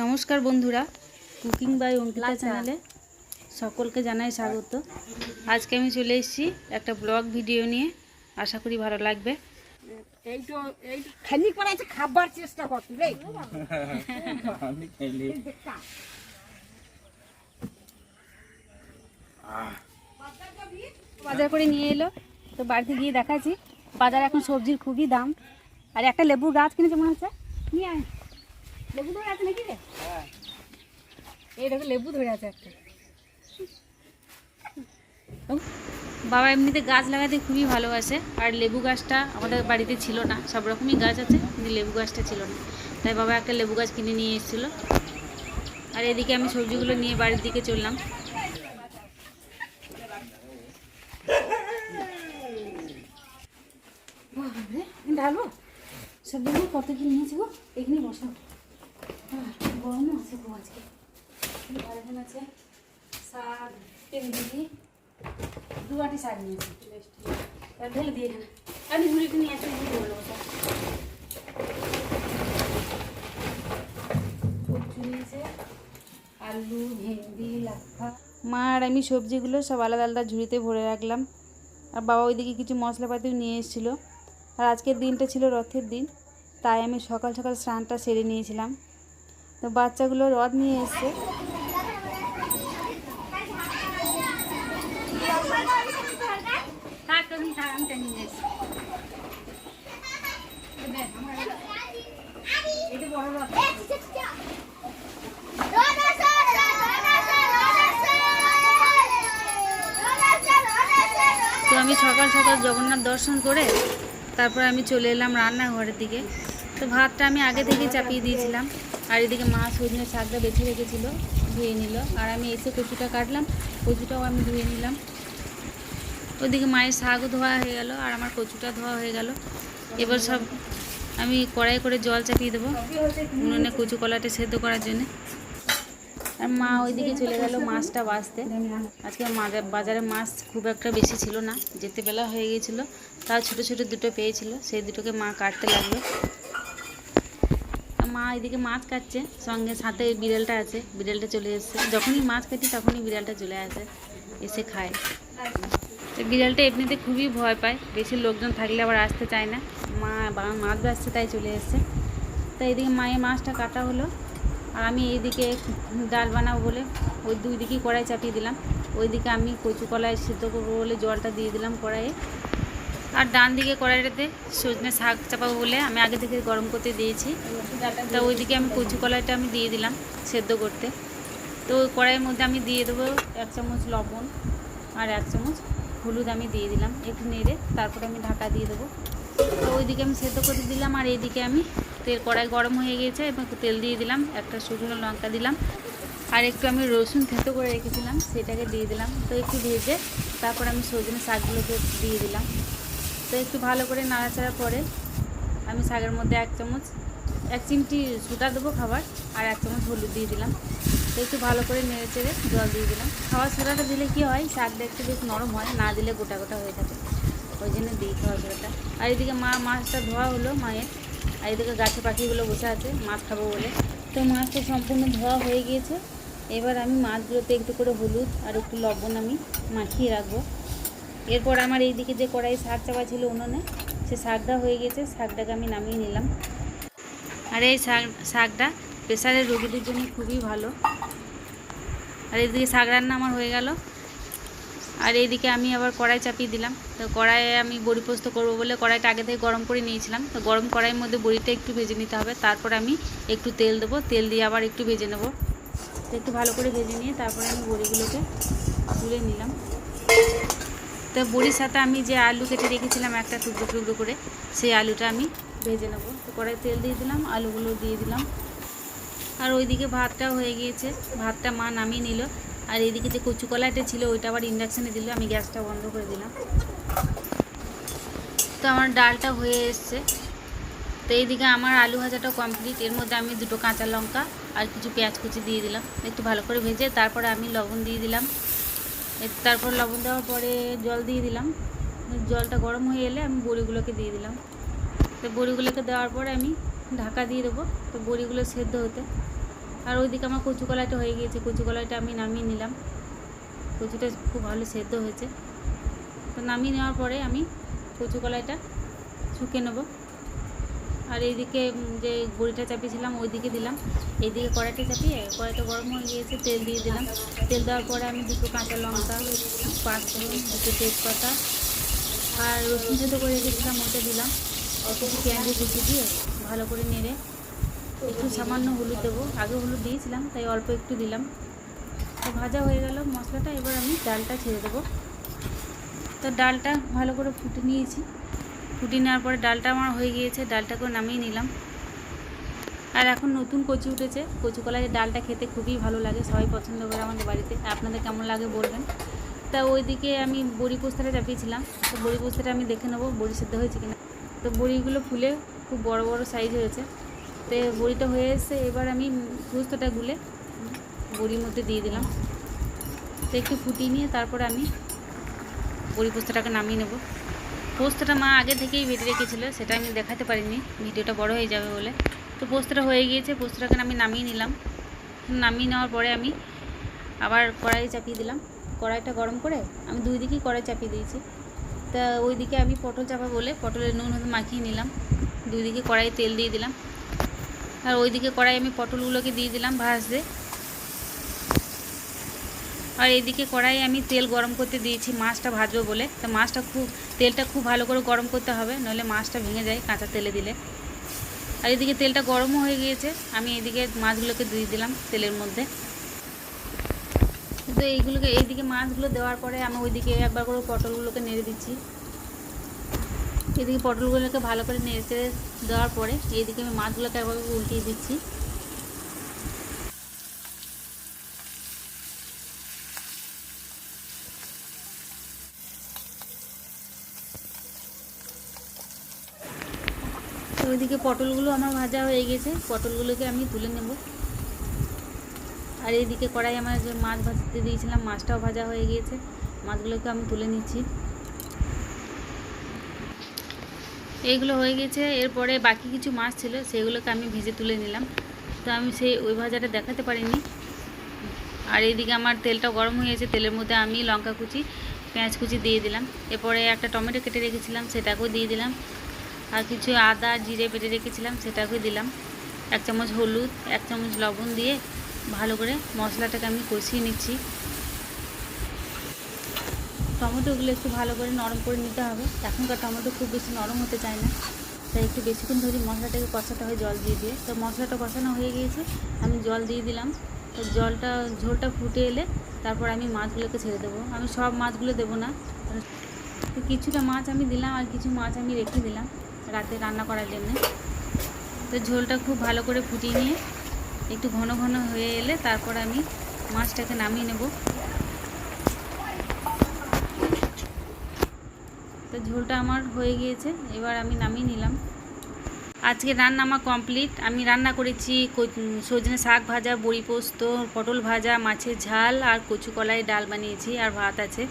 নমস্কার বন্ধুরা, cooking by Ankita চ্যানেলে সকলকে জানাই স্বাগত। আজকে আমি চলে এসেছি একটা ব্লগ ভিডিও নিয়ে, আশা করি ভালো লাগবে। এই তো এই খালি করে আছে খাবার চেষ্টা করতে রে আমি খাইলি বাজার করে নিয়ে এলো, তো বাড়িতে গিয়ে দেখাচ্ছি বাজারে এখন সবজির খুবই দাম। আর একটা লেবুর গাছ কিনেছে মনে হচ্ছে, নিয়ে আয়। লেবু ধরে আছে নাকি রে? এই দেখো লেবু ধরে আছে একটা। বাবা এমনিতে গাছ লাগাতে খুবই ভালোবাসে, আর লেবু গাছটা আমাদের বাড়িতে ছিল না। সব রকমই গাছ আছে কিন্তু লেবু গাছটা ছিল না, তাই বাবা একটা লেবু গাছ কিনে নিয়ে এসেছিলো। আর এদিকে আমি সবজিগুলো নিয়ে বাড়ির দিকে চললাম। ঢালবো সবজিগুলো, কত কি নিয়েছি গো, এখানে বসো। গরমও আছে গো আজকে। এখানে আছে শাক, পেঁপে, 2 বাটি শাক নিয়েছি, ঢেলে দিয়ে এখানে। আমি ঝুড়িটা নিয়ে আসলে ঝুড়ি বলবো কচু নিয়েছে, আলু, ভেন্ডি, লাফা। মা আর আমি সবজিগুলো সব আলাদা আলাদা ঝুড়িতে ভরে রাখলাম। আর বাবা ওইদিকে কিছু মশলাপাতিও নিয়ে এসেছিলো। আর আজকের দিনটা ছিল রথের দিন, তাই আমি সকাল সকাল স্নানটা সেরে নিয়েছিলাম। তো বাচ্চাগুলো রথ নিয়ে এসছে। তো আমি সকাল সকাল জগন্নাথ দর্শন করে তারপর আমি চলে এলাম রান্নাঘরের দিকে। তো ভাতটা আমি আগে থেকে চাপিয়ে দিয়েছিলাম, আর এদিকে মা সজনে শাকটা বেছে রেখেছিলো, ধুয়ে নিল। আর আমি এসে কচুটা কাটলাম, কচুটাও আমি ধুয়ে নিলাম। ওইদিকে মায়ের শাকও ধোয়া হয়ে গেল, আর আমার কচুটা ধোয়া হয়ে গেল। এবার সব আমি কড়াই করে জল চাপিয়ে দেবো উনুনে কচু কলাটা সেদ্ধ করার জন্যে। আর মা ওইদিকে চলে গেল মাছটা বাছতে। আজকে বাজারে মাছ খুব একটা বেশি ছিল না, যেতে বেলা হয়ে গিয়েছিলো। তাও ছোটো ছোটো দুটো পেয়েছিল, সেই দুটোকে মা কাটতে লাগলো। মা এদিকে মাছ কাটছে, সঙ্গে সাথে বিড়ালটা আছে, বিড়ালটা চলে এসছে। যখনই মাছ কাটি তখনই বিড়ালটা চলে আসে, এসে খায়। তো বিড়ালটা এমনিতে খুবই ভয় পায়, বেশি লোকজন থাকলে আবার আসতে চায় না। মা মাছ বাছছে তাই চলে এসছে। তাই এদিকে মায়ের মাছটা কাটা হলো, আর আমি এইদিকে ডাল বানাবো বলে ওই 2 দিকেই কড়াই চাপিয়ে দিলাম। ওইদিকে আমি কচু কলাই সিদ্ধ করবো বলে জলটা দিয়ে দিলাম কড়াইয়ে। আর ডান দিকে কড়াইটাতে সজনে শাক চাপাবো বলে আমি আগে থেকে গরম করতে দিয়েছি। তা ওইদিকে আমি কচু কলাইটা আমি দিয়ে দিলাম সেদ্ধ করতে। তো ওই কড়াইয়ের মধ্যে আমি দিয়ে দেবো 1 চামচ লবণ আর 1 চামচ হলুদ আমি দিয়ে দিলাম, একটু নেড়ে তারপরে আমি ঢাকা দিয়ে দেবো। তো ওইদিকে আমি সেদ্ধ করে দিলাম, আর এইদিকে আমি কড়াই গরম হয়ে গিয়েছে এবং তেল দিয়ে দিলাম, একটা শুকনো লঙ্কা দিলাম, আর একটু আমি রসুন থেঁতো করে রেখেছিলাম সেটাকে দিয়ে দিলাম। তো একটু ভেজে তারপর আমি সজনে শাকগুলোকে দিয়ে দিলাম। তো একটু ভালো করে নাড়াচাড়ার পরে আমি শাকের মধ্যে 1 চিমটি সুটা দেবো খাবার, আর 1 চামচ হলুদ দিয়ে দিলাম। তো একটু ভালো করে নেড়ে চেড়ে জল দিয়ে দিলাম। খাবার সোডাটা দিলে কী হয়, শাকটা একটু বেশ নরম হয়, না দিলে গোটা গোটা হয়ে থাকে, ওই জন্য দিই খাবার সোডাটা। আর এদিকে মাছটা ধোয়া হলো মায়ের, আর এদিকে গাছে পাখিগুলো বসে আছে মাছ খাবো বলে। তো মাছটা সম্পূর্ণ ধোয়া হয়ে গিয়েছে। এবার আমি মাছগুলোতে একটু করে হলুদ আর একটু লবণ আমি মাখিয়ে রাখবো। এরপর আমার এইদিকে যে কড়াই শাক চাপা ছিল উনুনে, সে শাকটা হয়ে গেছে, শাকটাকে আমি নামিয়ে নিলাম। আর এই শাকটা প্রেসারের রোগীদের জন্য খুবই ভালো। আর এইদিকে শাক রান্না আমার হয়ে গেল। আর এইদিকে আমি আবার কড়াই চাপিয়ে দিলাম। তো কড়াইয়ে আমি বড়ি পোস্ত করবো বলে কড়াইটা আগে থেকে গরম করে নিয়েছিলাম। তো গরম কড়াইয়ের মধ্যে বড়িটা একটু ভেজে নিতে হবে, তারপর আমি একটু তেল দেবো, তেল দিয়ে আবার একটু ভেজে নেবো। তো একটু ভালো করে ভেজে নিয়ে তারপরে আমি বড়িগুলোকে তুলে নিলাম। তো বড়ির সাথে আমি যে আলু কেটে রেখেছিলাম একটা টুকরো টুকরো করে, সেই আলুটা আমি ভেজে নেবো। তো কড়াই তেল দিয়ে দিলাম, আলুগুলো দিয়ে দিলাম। আর ওইদিকে ভাতটাও হয়ে গিয়েছে, ভাতটা মা নামিয়ে নিল। আর এইদিকে যে কচু কলাইটা ছিল ওইটা আবার ইন্ডাকশানে দিল, আমি গ্যাসটা বন্ধ করে দিলাম। তো আমার ডালটা হয়ে এসছে। তো এইদিকে আমার আলু ভাজাটাও কমপ্লিট। এর মধ্যে আমি 2টো কাঁচা লঙ্কা আর কিছু পেঁয়াজ কুচি দিয়ে দিলাম, একটু ভালো করে ভেজে তারপরে আমি লবণ দিয়ে দিলাম। তারপর লবণ দেওয়ার পরে জল দিয়ে দিলাম। জলটা গরম হয়ে এলে আমি বড়িগুলোকে দিয়ে দিলাম। তো বড়িগুলোকে দেওয়ার পরে আমি ঢাকা দিয়ে দেবো, তো বড়িগুলো সেদ্ধ হতে। আর ওইদিকে আমার কচু কলাইটা হয়ে গিয়েছে, কচু কলাইটা আমি নামিয়ে নিলাম। কচুটা খুব ভালো সেদ্ধ হয়েছে। তো নামিয়ে নেওয়ার পরে আমি কচু কলাইটা শুকিয়ে নেব। আর এইদিকে যে বড়িটা চাপিয়েছিলাম ওইদিকে দিলাম, এইদিকে কড়াইটা চাপিয়ে কড়াইটা গরম হয়ে গিয়েছে, তেল দিয়ে দিলাম। তেল দেওয়ার পরে আমি 2 কাঁচা লঙ্কা, 5 ফোড়ন, 2 তেজপাতা আর রসুন থেতো করে রেখেছিলাম ওইটা দিলাম। একটু পেঁয়াজ কুচি দিয়ে ভালো করে নেড়ে একটু সামান্য হলুদ দেবো, আগে হলুদ দিয়েছিলাম তাই অল্প একটু দিলাম। তো ভাজা হয়ে গেল মশলাটা, এবার আমি ডালটা ছেড়ে দেবো। তো ডালটা ভালো করে ফুটে নিয়েছি, ফুটিয়ে নেওয়ার পরে ডালটা আমার হয়ে গিয়েছে, ডালটাকেও নামিয়ে নিলাম। আর এখন নতুন কচু উঠেছে, কচু কলাইয়ের ডালটা খেতে খুবই ভালো লাগে, সবাই পছন্দ করে আমাদের বাড়িতে। আপনাদের কেমন লাগে বলবেন। তা ওইদিকে আমি বড়ি পোস্তাটা চাপিয়েছিলাম, তো বড়ি পোস্তাটা আমি দেখে নেবো বড়ি সেদ্ধ হয়েছে কিনা। তো বড়িগুলো ফুলে খুব বড় বড় সাইজ হয়েছে। তো বড়িটা হয়ে এসছে, এবার আমি পোস্তটা গুলে বড়ির মধ্যে দিয়ে দিলাম। তো একটু ফুটিয়ে নিয়ে তারপরে আমি বড়ি পোস্তটাকে নামিয়ে নেব। পোস্তটা মা আগে থেকেই বেটে রেখেছিলো, সেটা আমি দেখাতে পারিনি, ভিডিওটা বড় হয়ে যাবে বলে। তো পোস্তটা হয়ে গিয়েছে, পোস্তটাকে আমি নামিয়ে নিলাম। নামিয়ে নেওয়ার পরে আমি আবার কড়াই চাপিয়ে দিলাম। কড়াইটা গরম করে আমি 2 দিকেই কড়াই চাপিয়ে দিয়েছি। তা ওইদিকে আমি পটল চাপা বলে পটলের নুন হলুদ মাখিয়ে নিলাম। 2 দিকে কড়াই তেল দিয়ে দিলাম। আর ওইদিকে কড়াই আমি পটলগুলোকে দিয়ে দিলাম ভাজতে। আর এইদিকে কড়াই আমি তেল গরম করতে দিয়েছি মাছটা ভাজবো বলে। তো তেলটা খুব ভালো করে গরম করতে হবে, নইলে মাছটা ভেঙে যায় কাঁচা তেলে দিলে। আর এদিকে তেলটা গরমও হয়ে গিয়েছে, আমি এদিকে মাছগুলোকে দিয়ে দিলাম তেলের মধ্যে। তো এইদিকে মাছগুলো দেওয়ার পরে আমি ওইদিকে একবার করে পটলগুলোকে নেড়ে দিচ্ছি। এদিকে পটলগুলোকে ভালো করে নেড়ে দেওয়ার পরে এইদিকে আমি মাছগুলোকে একবার উল্টিয়ে দিচ্ছি। তো ওইদিকে পটলগুলো আমার ভাজা হয়ে গেছে, পটলগুলোকে আমি তুলে নেব। আর এইদিকে কড়াই আমার যে মাছ ভাজতে দিয়েছিলাম মাছটাও ভাজা হয়ে গিয়েছে, মাছগুলোকে আমি তুলে নিচ্ছি। এইগুলো হয়ে গেছে, এরপরে বাকি কিছু মাছ ছিল সেগুলোকে আমি ভেজে তুলে নিলাম। তো আমি ওই ভাজাটা দেখাতে পারিনি। আর এইদিকে আমার তেলটা গরম হয়ে গেছে, তেলের মধ্যে আমি লঙ্কা কুচি, পেঁয়াজ কুচি দিয়ে দিলাম। এরপরে একটা টমেটো কেটে রেখেছিলাম সেটাকেও দিয়ে দিলাম। আর কিছু আদা জিরে বেটে রেখেছিলাম সেটাকেও দিলাম। 1 চামচ হলুদ, 1 চামচ লবণ দিয়ে ভালো করে মশলাটাকে আমি কষিয়ে নিচ্ছি। টমেটোগুলো একটু ভালো করে নরম করে নিতে হবে, এখনকার টমেটো খুব বেশি নরম হতে চায় না, তাই একটু বেশিক্ষণ ধরে মশলাটাকে কষাতে হয় জল দিয়ে। তো মশলাটা কষানো হয়ে গিয়েছে, আমি জল দিয়ে দিলাম। তো ঝোলটা ফুটে এলে তারপর আমি মাছগুলোকে ছেড়ে দেবো। আমি সব মাছগুলো দেবো না, তো কিছুটা মাছ আমি দিলাম আর কিছু মাছ আমি রেখে দিলাম রাতে রান্না করার জন্য। তো ঝোলটা খুব ভালো করে ফুটিয়ে নিয়ে একটু ঘন ঘন হয়ে এলে তারপর আমি মাছটাকে নামিয়ে নেব। তো ঝোলটা আমার হয়ে গিয়েছে, এবার আমি নামিয়ে নিলাম। আজকে রান্না আমার কমপ্লিট। আমি রান্না করেছি সজনে শাক ভাজা, বড়ি পোস্ত, পটল ভাজা, মাছের ঝাল আর কচু কলাই ডাল বানিয়েছি, আর ভাত আছে।